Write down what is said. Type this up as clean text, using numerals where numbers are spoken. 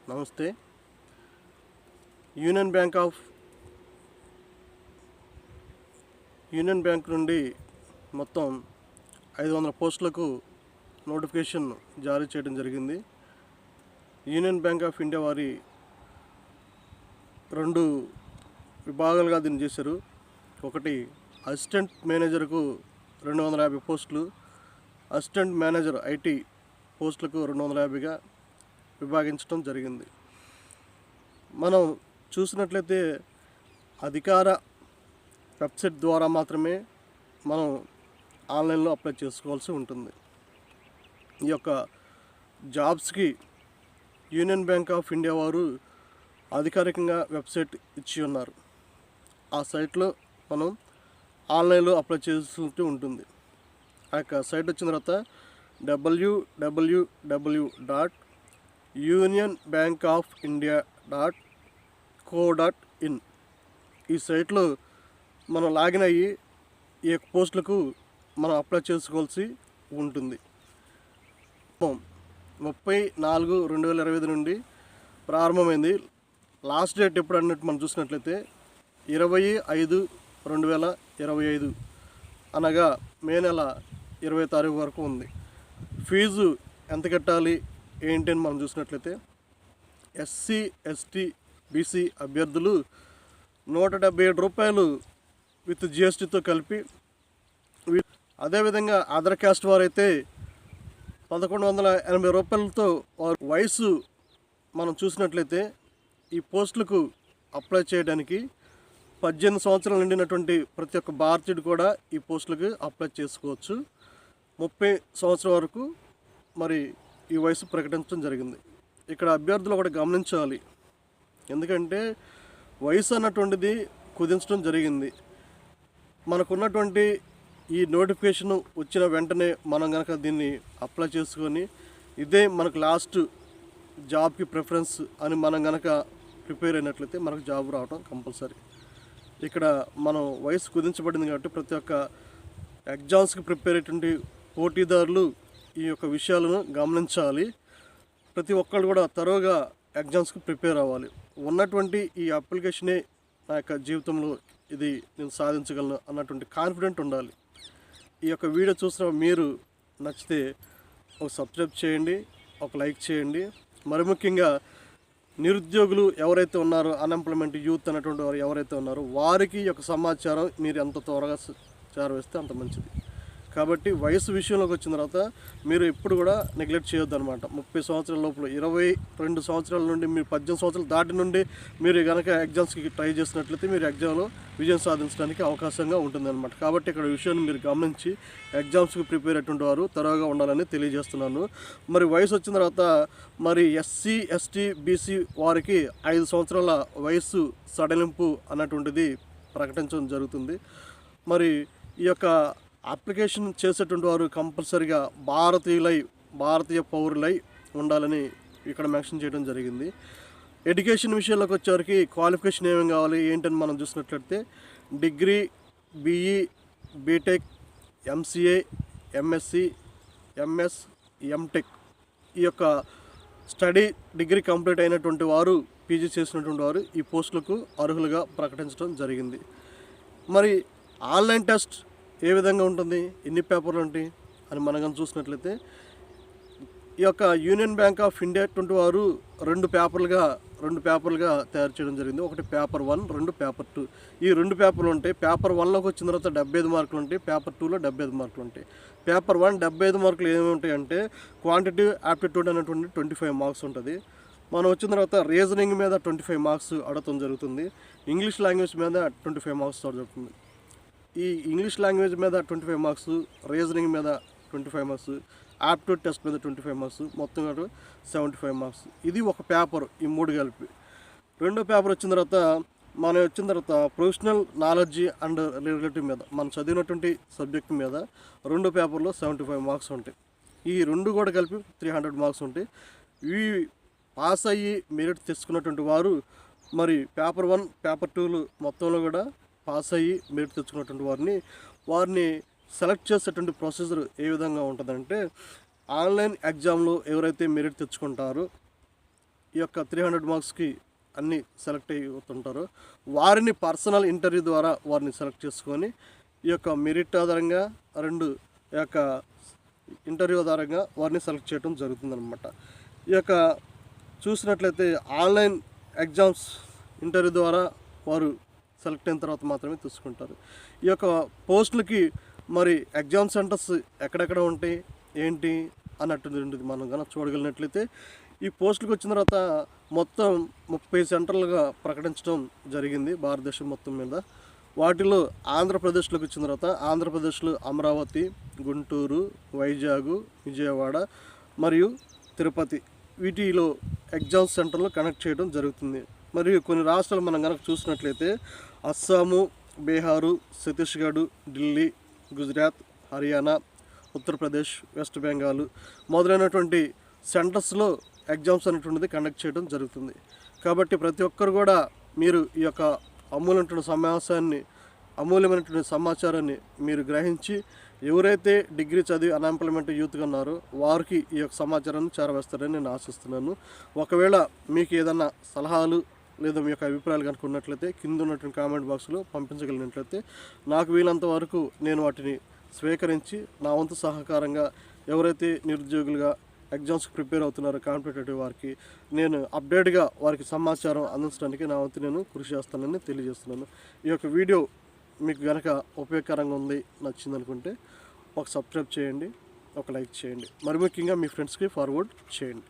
నమస్తే. Union bank నుండి మొత్తం 500 పోస్టులకు నోటిఫికేషన్ జారీ చేయడం జరిగింది. యూనియన్ బ్యాంక్ ఆఫ్ ఇండియా వారి 2 విభాగాలుగా దీన్ని చేశారు. ఒకటి అసిస్టెంట్ మేనేజర్కు 250 పోస్టులు, అసిస్టెంట్ మేనేజర్ ఐటీ పోస్టులకు 250గా విభాగించడం జరిగింది. మనం చూసినట్లయితే అధికార వెబ్సైట్ ద్వారా మాత్రమే మనం ఆన్లైన్లో అప్లై చేసుకోవాల్సి ఉంటుంది. ఈ యొక్క జాబ్స్కి యూనియన్ బ్యాంక్ ఆఫ్ ఇండియా వారు అధికారికంగా వెబ్సైట్ ఇచ్చి ఉన్నారు. ఆ సైట్లో మనం ఆన్లైన్లో అప్లై చేస్తూ ఉంటుంది. ఆ యొక్క సైట్ వచ్చిన తర్వాత www.unionbankofindia.co.in ఈ సైట్లో మనం లాగిన్ అయ్యి ఈ యొక్క పోస్టులకు మనం అప్లై చేసుకోవాల్సి ఉంటుంది. 30/4/2025 నుండి ప్రారంభమైంది. లాస్ట్ డేట్ ఎప్పుడు అన్నట్టు మనం చూసినట్లయితే 20/5/2025 అనగా మే నెల 20వ తారీఖు వరకు ఉంది. ఫీజు ఎంత కట్టాలి ఏంటి అని మనం చూసినట్లయితే ఎస్సీ, ఎస్టీ, బీసీ అభ్యర్థులు 177 రూపాయలు విత్ జిఎస్టీతో కలిపి, అదేవిధంగా అదర్ క్యాస్ట్ వారైతే 1180 రూపాయలతో వారి వయసు మనం చూసినట్లయితే ఈ పోస్టులకు అప్లై చేయడానికి 18 సంవత్సరాలు నిండినటువంటి ప్రతి ఒక్క భారతీయుడు కూడా ఈ పోస్టులకు అప్లై చేసుకోవచ్చు. 30 సంవత్సరాల వరకు మరి ఈ వయసు ప్రకటించడం జరిగింది. ఇక్కడ అభ్యర్థులు ఒకటి గమనించాలి, ఎందుకంటే వయసు అన్నటువంటిది కుదించడం జరిగింది. మనకున్నటువంటి ఈ నోటిఫికేషన్ వచ్చిన వెంటనే మనం కనుక దీన్ని అప్లై చేసుకొని ఇదే మనకు లాస్ట్ జాబ్కి ప్రిఫరెన్స్ అని మనం కనుక ప్రిపేర్ అయినట్లయితే మనకు జాబ్ రావడం కంపల్సరీ. ఇక్కడ మనం వయసు కుదించబడింది కాబట్టి ప్రతి ఒక్క ఎగ్జామ్స్కి ప్రిపేర్ అయ్యేటువంటి పోటీదారులు ఈ యొక్క విషయాలను గమనించాలి. ప్రతి ఒక్కళ్ళు కూడా తరోగా ఎగ్జామ్స్కి ప్రిపేర్ అవ్వాలి. ఉన్నటువంటి ఈ అప్లికేషనే నా యొక్క జీవితంలో ఇది నేను సాధించగలను అన్నటువంటి కాన్ఫిడెంట్ ఉండాలి. ఈ యొక్క వీడియో చూసిన మీరు నచ్చితే ఒక సబ్స్క్రైబ్ చేయండి, ఒక లైక్ చేయండి. మరి ముఖ్యంగా నిరుద్యోగులు ఎవరైతే ఉన్నారో, అన్ఎంప్లాయ్మెంట్ యూత్ అన్నటువంటి వారు ఎవరైతే ఉన్నారో వారికి ఈ యొక్క సమాచారం మీరు ఎంత త్వరగా చేరవేస్తే అంత మంచిది. కాబట్టి వయసు విషయంలోకి వచ్చిన తర్వాత మీరు ఎప్పుడు కూడా నెగ్లెక్ట్ చేయొద్దు అనమాట. 30 సంవత్సరాల లోపల 22 సంవత్సరాల నుండి మీరు 18 సంవత్సరాలు దాటి నుండి మీరు కనుక ఎగ్జామ్స్కి ట్రై చేసినట్లయితే మీరు ఎగ్జామ్లో విజయం సాధించడానికి అవకాశంగా ఉంటుందన్నమాట. కాబట్టి ఇక్కడ విషయాన్ని మీరు గమనించి ఎగ్జామ్స్కి ప్రిపేర్ అయ్యేటువంటి వారు త్వరగా ఉండాలని తెలియజేస్తున్నాను. మరి వయసు వచ్చిన తర్వాత మరి ఎస్సీ, ఎస్టీ, బీసీ వారికి 5 సంవత్సరాల వయసు సడలింపు అన్నటువంటిది ప్రకటించడం జరుగుతుంది. మరి ఈ యొక్క అప్లికేషన్ చేసేటువంటి వారు కంపల్సరిగా భారతీయ పౌరులై ఉండాలని ఇక్కడ మెన్షన్ చేయడం జరిగింది. ఎడ్యుకేషన్ విషయంలోకి వచ్చేవరకు క్వాలిఫికేషన్ ఏమేమి కావాలి ఏంటని మనం చూసినట్లయితే degree, BE, BTech, MCA, MSc, MS, MTech ఈ యొక్క డిగ్రీ కంప్లీట్ అయినటువంటి వారు, పీజీ చేసినటువంటి వారు ఈ పోస్టులకు అర్హులుగా ప్రకటించడం జరిగింది. మరి ఆన్లైన్ టెస్ట్ ఏ విధంగా ఉంటుంది, ఎన్ని పేపర్లు ఉంటాయి అని మనం కానీ చూసినట్లయితే ఈ యొక్క యూనియన్ బ్యాంక్ ఆఫ్ ఇండియా అటువంటి వారు 2 పేపర్లుగా తయారు చేయడం జరిగింది. ఒకటి పేపర్ 1, 2 పేపర్ 2. ఈ 2 పేపర్లు ఉంటాయి. పేపర్ 1లోకి వచ్చిన తర్వాత 75 మార్కులు ఉంటాయి, పేపర్ 2లో 75 మార్కులు ఉంటాయి. పేపర్ 1 75 మార్కులు ఏమేమి ఉంటాయంటే క్వాంటిటివ్ యాప్టిట్యూడ్ అనేటువంటి 25 మార్క్స్ ఉంటుంది. మనం వచ్చిన తర్వాత రీజనింగ్ మీద 25 మార్క్స్ అడగడం జరుగుతుంది. ఇంగ్లీష్ లాంగ్వేజ్ మీద 25 మార్క్స్ జరుగుతుంది. ఈ ఇంగ్లీష్ లాంగ్వేజ్ మీద 25 మార్క్స్, రీజనింగ్ మీద 25 మార్క్స్, యాప్టిట్యూడ్ టెస్ట్ మీద 25 మార్క్స్, మొత్తం 75 మార్క్స్. ఇది ఒక పేపర్, ఈ 3 కలిపి. రెండో పేపర్ వచ్చిన తర్వాత ప్రొఫెషనల్ నాలెడ్జ్ అండ్ రిలేటివ్ మీద మనం చదివినటువంటి సబ్జెక్ట్ మీద 2 పేపర్లో 75 మార్క్స్ ఉంటాయి. ఈ 2 కూడా కలిపి 300 మార్క్స్ ఉంటాయి. ఇవి పాస్ అయ్యి మెరిట్ తెచ్చుకున్నటువంటి వారు మరి పేపర్ 1, పేపర్ 2లు మొత్తంలో కూడా పాస్ అయ్యి మెరిట్ తెచ్చుకున్నటువంటి వారిని సెలెక్ట్ చేసేటువంటి ప్రొసీజర్ ఏ విధంగా ఉంటుందంటే ఆన్లైన్ ఎగ్జామ్లో ఎవరైతే మెరిట్ తెచ్చుకుంటారో ఈ యొక్క 300 మార్క్స్కి అన్నీ సెలెక్ట్ అవుతుంటారో వారిని పర్సనల్ ఇంటర్వ్యూ ద్వారా వారిని సెలెక్ట్ చేసుకొని ఈ యొక్క మెరిట్ ఆధారంగా 2 ఈ యొక్క ఇంటర్వ్యూ ఆధారంగా వారిని సెలెక్ట్ చేయడం జరుగుతుందన్నమాట. ఈ యొక్క చూసినట్లయితే ఆన్లైన్ ఎగ్జామ్స్ ఇంటర్వ్యూ ద్వారా వారు సెలెక్ట్ అయిన తర్వాత మాత్రమే తీసుకుంటారు. ఈ యొక్క పోస్టులకి మరి ఎగ్జామ్ సెంటర్స్ ఎక్కడెక్కడ ఉంటాయి ఏంటి అన్నటువంటిది మనం కనుక చూడగలిగినట్లయితే ఈ పోస్టులకు వచ్చిన తర్వాత మొత్తం 30 సెంటర్లుగా ప్రకటించడం జరిగింది భారతదేశం మొత్తం మీద. వాటిలో ఆంధ్రప్రదేశ్లోకి వచ్చిన తర్వాత ఆంధ్రప్రదేశ్లో అమరావతి, గుంటూరు, వైజాగ్, విజయవాడ మరియు తిరుపతి వీటిలో ఎగ్జామ్ సెంటర్లు కనెక్ట్ చేయడం జరుగుతుంది. మరియు కొన్ని రాష్ట్రాలు మనం కనుక చూసినట్లయితే అస్సాము, బీహారు, ఛత్తీస్గఢ్, ఢిల్లీ, గుజరాత్, హర్యానా, ఉత్తరప్రదేశ్, వెస్ట్ బెంగాల్ మొదలైనటువంటి సెంటర్స్లో ఎగ్జామ్స్ అనేటువంటిది కండక్ట్ చేయడం జరుగుతుంది. కాబట్టి ప్రతి ఒక్కరు కూడా మీరు ఈ యొక్క అమూల్యమైనటువంటి సమాచారాన్ని మీరు గ్రహించి ఎవరైతే డిగ్రీ చదివి అన్ఎంప్లాయ్మెంట్ యూత్గా ఉన్నారో వారికి ఈ యొక్క సమాచారాన్ని చేరవేస్తారని నేను ఆశిస్తున్నాను. ఒకవేళ మీకు ఏదన్నా సలహాలు లేదా మీ యొక్క అభిప్రాయాలు కనుక ఉన్నట్లయితే కింద ఉన్నటువంటి కామెంట్ బాక్స్లో పంపించగలిగినట్లయితే నాకు వీలంత వరకు నేను వాటిని స్వీకరించి నా వంతు సహకారంగా ఎవరైతే నిరుద్యోగులుగా ఎగ్జామ్స్కి ప్రిపేర్ అవుతున్నారో కాంపిటేటివ్ వారికి నేను అప్డేట్గా వారికి సమాచారం అందించడానికి నా వంతు నేను కృషి చేస్తానని తెలియజేస్తున్నాను. ఈ యొక్క వీడియో మీకు కనుక ఉపయోగకరంగా ఉంది, నచ్చిందనుకుంటే ఒక సబ్స్క్రైబ్ చేయండి, ఒక లైక్ చేయండి, మరి ముఖ్యంగా మీ ఫ్రెండ్స్కి ఫార్వర్డ్ చేయండి.